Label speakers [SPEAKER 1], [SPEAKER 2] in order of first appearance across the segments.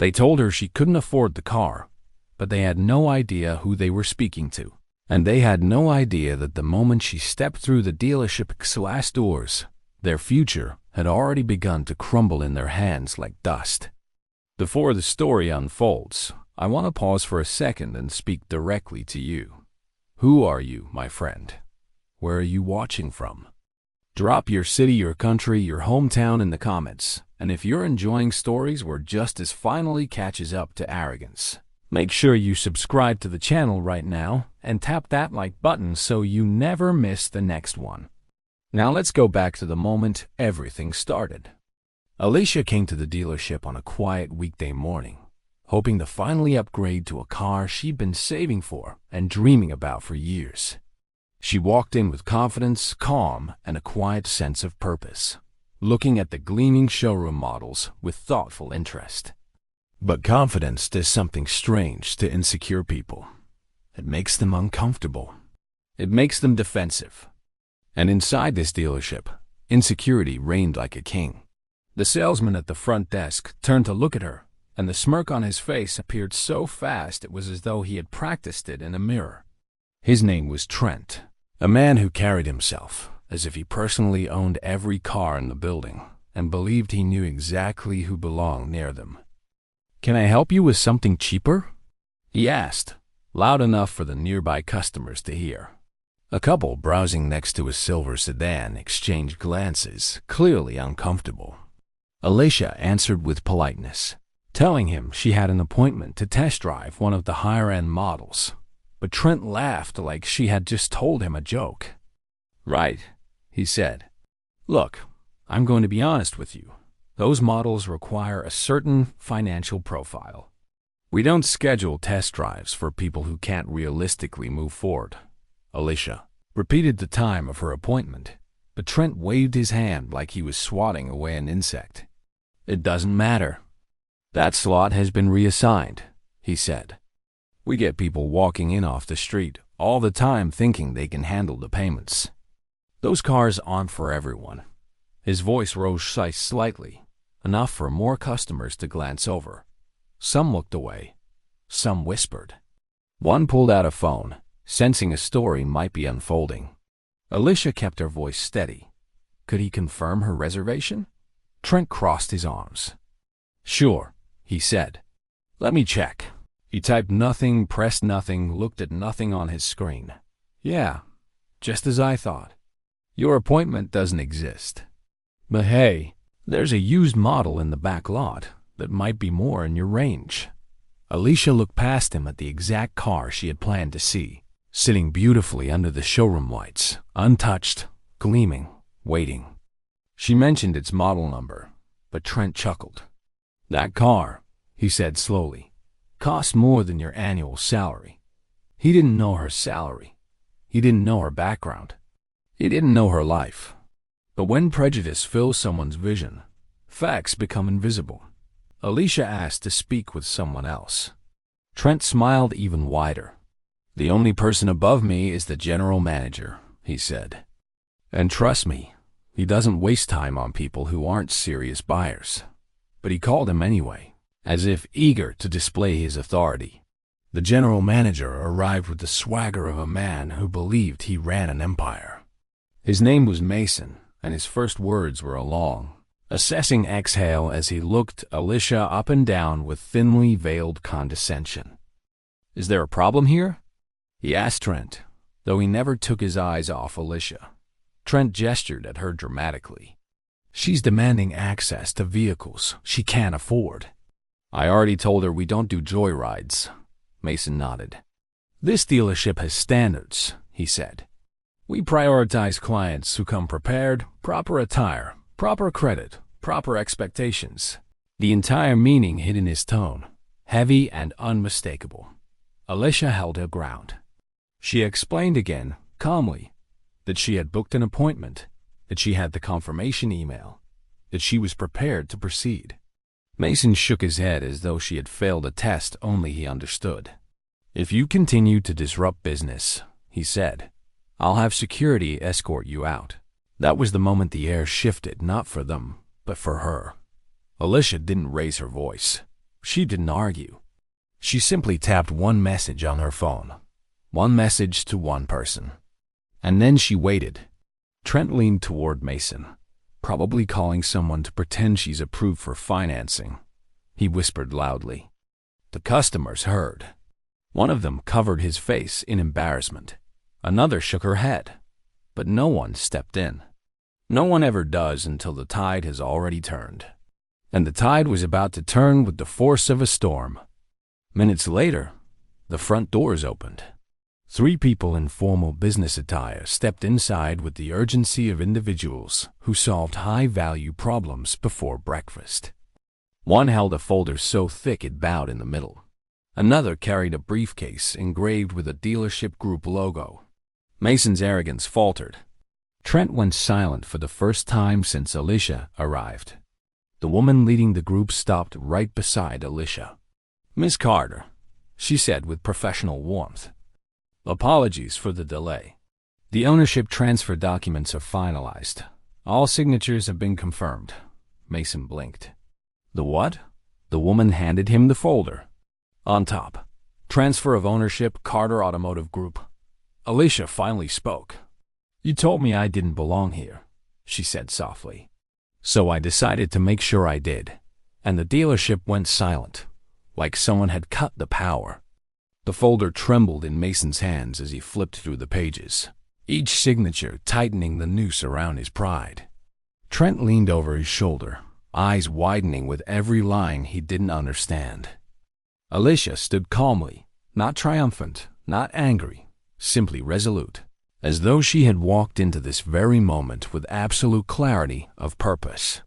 [SPEAKER 1] They told her she couldn't afford the car, but they had no idea who they were speaking to. And they had no idea that the moment she stepped through the dealership's glass doors, their future had already begun to crumble in their hands like dust. Before the story unfolds, I want to pause for a second and speak directly to you. Who are you, my friend? Where are you watching from? Drop your city, your country, your hometown in the comments, and if you're enjoying stories where justice finally catches up to arrogance, make sure you subscribe to the channel right now and tap that like button so you never miss the next one. Now let's go back to the moment everything started. Alicia came to the dealership on a quiet weekday morning, hoping to finally upgrade to a car she'd been saving for and dreaming about for years. She walked in with confidence, calm, and a quiet sense of purpose, looking at the gleaming showroom models with thoughtful interest. But confidence does something strange to insecure people. It makes them uncomfortable. It makes them defensive. And inside this dealership, insecurity reigned like a king. The salesman at the front desk turned to look at her, and the smirk on his face appeared so fast it was as though he had practiced it in a mirror. His name was Trent, a man who carried himself as if he personally owned every car in the building and believed he knew exactly who belonged near them. "Can I help you with something cheaper?" he asked, loud enough for the nearby customers to hear. A couple browsing next to a silver sedan exchanged glances, clearly uncomfortable. Alicia answered with politeness, telling him she had an appointment to test drive one of the higher-end models. But Trent laughed like she had just told him a joke. "Right," he said. "Look, I'm going to be honest with you. Those models require a certain financial profile. We don't schedule test drives for people who can't realistically move forward." Alicia repeated the time of her appointment, but Trent waved his hand like he was swatting away an insect. "It doesn't matter. That slot has been reassigned," he said. "We get people walking in off the street all the time thinking they can handle the payments. Those cars aren't for everyone." His voice rose slightly, enough for more customers to glance over. Some looked away. Some whispered. One pulled out a phone, sensing a story might be unfolding. Alicia kept her voice steady. Could he confirm her reservation? Trent crossed his arms. "Sure," he said. "Let me check." He typed nothing, pressed nothing, looked at nothing on his screen. "Yeah, just as I thought. Your appointment doesn't exist. But hey, there's a used model in the back lot that might be more in your range." Alicia looked past him at the exact car she had planned to see, sitting beautifully under the showroom lights, untouched, gleaming, waiting. She mentioned its model number, but Trent chuckled. "That car," he said slowly, "cost more than your annual salary." He didn't know her salary. He didn't know her background. He didn't know her life. But when prejudice fills someone's vision, facts become invisible. Alicia asked to speak with someone else. Trent smiled even wider. "The only person above me is the general manager," he said. "And trust me, he doesn't waste time on people who aren't serious buyers." But he called him anyway, as if eager to display his authority. The general manager arrived with the swagger of a man who believed he ran an empire. His name was Mason, and his first words were a long, assessing exhale as he looked Alicia up and down with thinly veiled condescension. "Is there a problem here?" he asked Trent, though he never took his eyes off Alicia. Trent gestured at her dramatically. "She's demanding access to vehicles she can't afford." "I already told her we don't do joyrides." Mason nodded. "This dealership has standards," he said. "We prioritize clients who come prepared, proper attire, proper credit, proper expectations." The entire meaning hid in his tone, heavy and unmistakable. Alicia held her ground. She explained again, calmly, that she had booked an appointment, that she had the confirmation email, that she was prepared to proceed. Mason shook his head as though she had failed a test only he understood. "If you continue to disrupt business," he said, "I'll have security escort you out." That was the moment the air shifted, not for them, but for her. Alicia didn't raise her voice. She didn't argue. She simply tapped one message on her phone. One message to one person. And then she waited. Trent leaned toward Mason, probably calling someone to pretend she's approved for financing. He whispered loudly. The customers heard. One of them covered his face in embarrassment. Another shook her head. But no one stepped in. No one ever does until the tide has already turned. And the tide was about to turn with the force of a storm. Minutes later, the front doors opened. 3 people in formal business attire stepped inside with the urgency of individuals who solved high-value problems before breakfast. One held a folder so thick it bowed in the middle. Another carried a briefcase engraved with a dealership group logo. Mason's arrogance faltered. Trent went silent for the first time since Alicia arrived. The woman leading the group stopped right beside Alicia. "Miss Carter," she said with professional warmth. "Apologies for the delay. The ownership transfer documents are finalized. All signatures have been confirmed." Mason blinked. "The what?" The woman handed him the folder. On top, "Transfer of ownership, Carter Automotive Group." Alicia finally spoke. "You told me I didn't belong here," she said softly. "So I decided to make sure I did." And the dealership went silent, like someone had cut the power. The folder trembled in Mason's hands as he flipped through the pages, each signature tightening the noose around his pride. Trent leaned over his shoulder, eyes widening with every line he didn't understand. Alicia stood calmly, not triumphant, not angry, simply resolute, as though she had walked into this very moment with absolute clarity of purpose.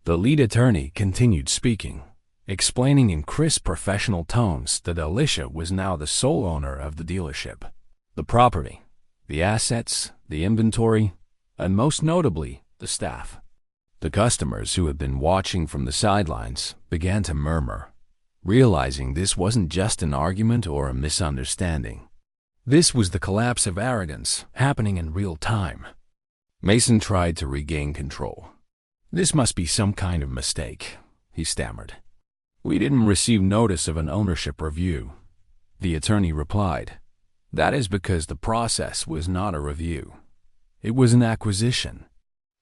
[SPEAKER 1] The lead attorney continued speaking, explaining in crisp professional tones that Alicia was now the sole owner of the dealership. The property, the assets, the inventory, and most notably, the staff. The customers who had been watching from the sidelines began to murmur, realizing this wasn't just an argument or a misunderstanding. This was the collapse of arrogance happening in real time. Mason tried to regain control. "This must be some kind of mistake," he stammered. "We didn't receive notice of an ownership review." The attorney replied, "That is because the process was not a review. It was an acquisition.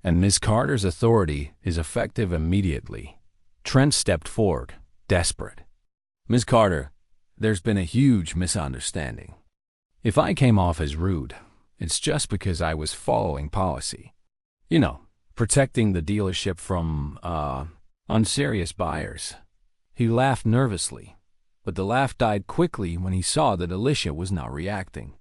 [SPEAKER 1] And Ms. Carter's authority is effective immediately." Trent stepped forward, desperate. "Ms. Carter, there's been a huge misunderstanding. If I came off as rude, it's just because I was following policy. You know, protecting the dealership from, unserious buyers." He laughed nervously, but the laugh died quickly when he saw that Alicia was not reacting.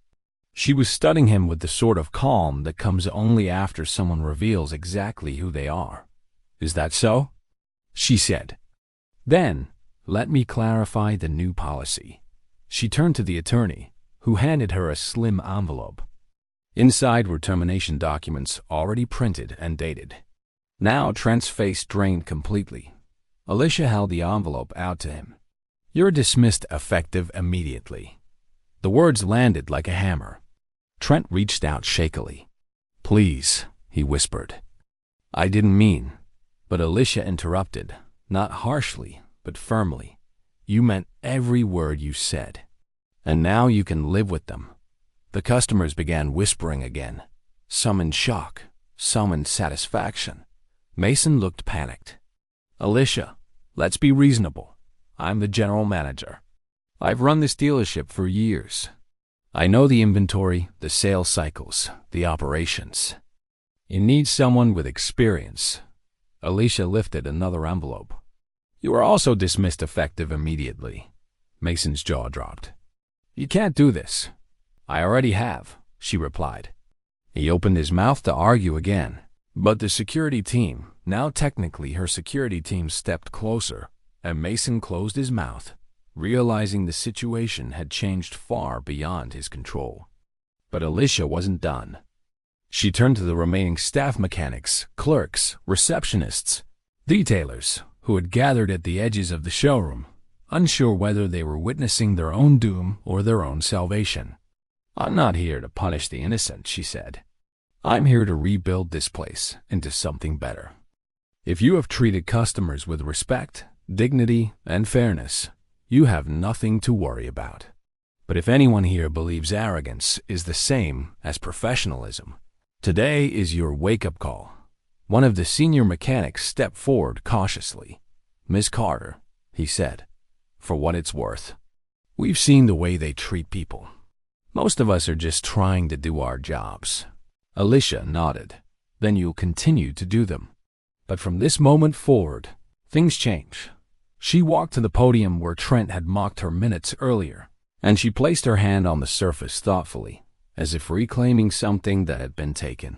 [SPEAKER 1] She was studying him with the sort of calm that comes only after someone reveals exactly who they are. "Is that so?" she said. "Then, let me clarify the new policy." She turned to the attorney, who handed her a slim envelope. Inside were termination documents already printed and dated. Now Trent's face drained completely. Alicia held the envelope out to him. "You're dismissed effective immediately." The words landed like a hammer. Trent reached out shakily. "Please," he whispered. "I didn't mean." But Alicia interrupted, not harshly, but firmly. "You meant every word you said. And now you can live with them." The customers began whispering again, some in shock, some in satisfaction. Mason looked panicked. "Alicia, let's be reasonable. I'm the general manager. I've run this dealership for years. I know the inventory, the sales cycles, the operations. It needs someone with experience." Alicia lifted another envelope. "You are also dismissed effective immediately." Mason's jaw dropped. "You can't do this." "I already have," she replied. He opened his mouth to argue again, but the security team, now technically her security team, stepped closer, and Mason closed his mouth, realizing the situation had changed far beyond his control. But Alicia wasn't done. She turned to the remaining staff mechanics, clerks, receptionists, detailers, who had gathered at the edges of the showroom, unsure whether they were witnessing their own doom or their own salvation. "I'm not here to punish the innocent," she said. "I'm here to rebuild this place into something better. If you have treated customers with respect, dignity, and fairness, you have nothing to worry about. But if anyone here believes arrogance is the same as professionalism, today is your wake-up call. One of the senior mechanics stepped forward cautiously. "Miss Carter," he said, "for what it's worth, we've seen the way they treat people. Most of us are just trying to do our jobs." Alicia nodded. "Then you'll continue to do them. But from this moment forward, things change." She walked to the podium where Trent had mocked her minutes earlier, and she placed her hand on the surface thoughtfully, as if reclaiming something that had been taken.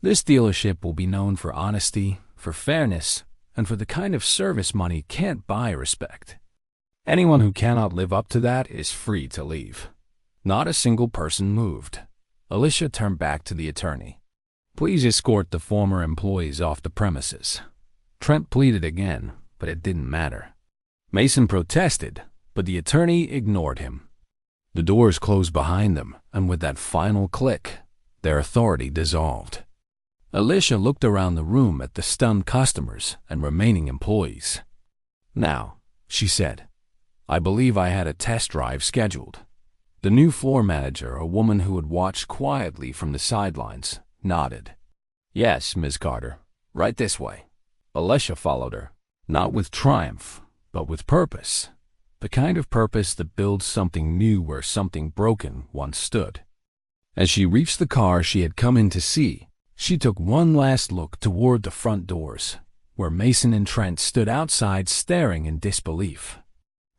[SPEAKER 1] "This dealership will be known for honesty, for fairness, and for the kind of service money can't buy respect. Anyone who cannot live up to that is free to leave." Not a single person moved. Alicia turned back to the attorney. "Please escort the former employees off the premises." Trent pleaded again, but it didn't matter. Mason protested, but the attorney ignored him. The doors closed behind them, and with that final click, their authority dissolved. Alicia looked around the room at the stunned customers and remaining employees. "Now," she said, "I believe I had a test drive scheduled." The new floor manager, a woman who had watched quietly from the sidelines, nodded. "Yes, Ms. Carter, right this way." Alicia followed her, not with triumph, but with purpose. The kind of purpose that builds something new where something broken once stood. As she reached the car she had come in to see, she took one last look toward the front doors, where Mason and Trent stood outside staring in disbelief.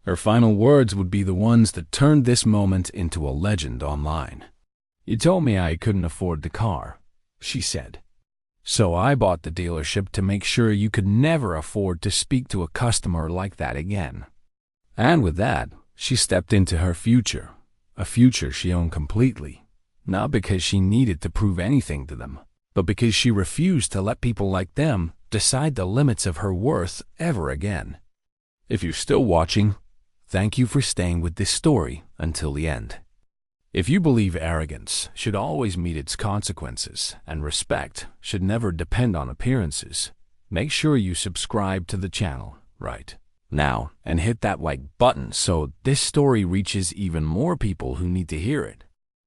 [SPEAKER 1] Her final words would be the ones that turned this moment into a legend online. "You told me I couldn't afford the car," she said. "So I bought the dealership to make sure you could never afford to speak to a customer like that again." And with that, she stepped into her future, a future she owned completely, not because she needed to prove anything to them, but because she refused to let people like them decide the limits of her worth ever again. If you're still watching, thank you for staying with this story until the end. If you believe arrogance should always meet its consequences and respect should never depend on appearances, make sure you subscribe to the channel right now and hit that like button so this story reaches even more people who need to hear it.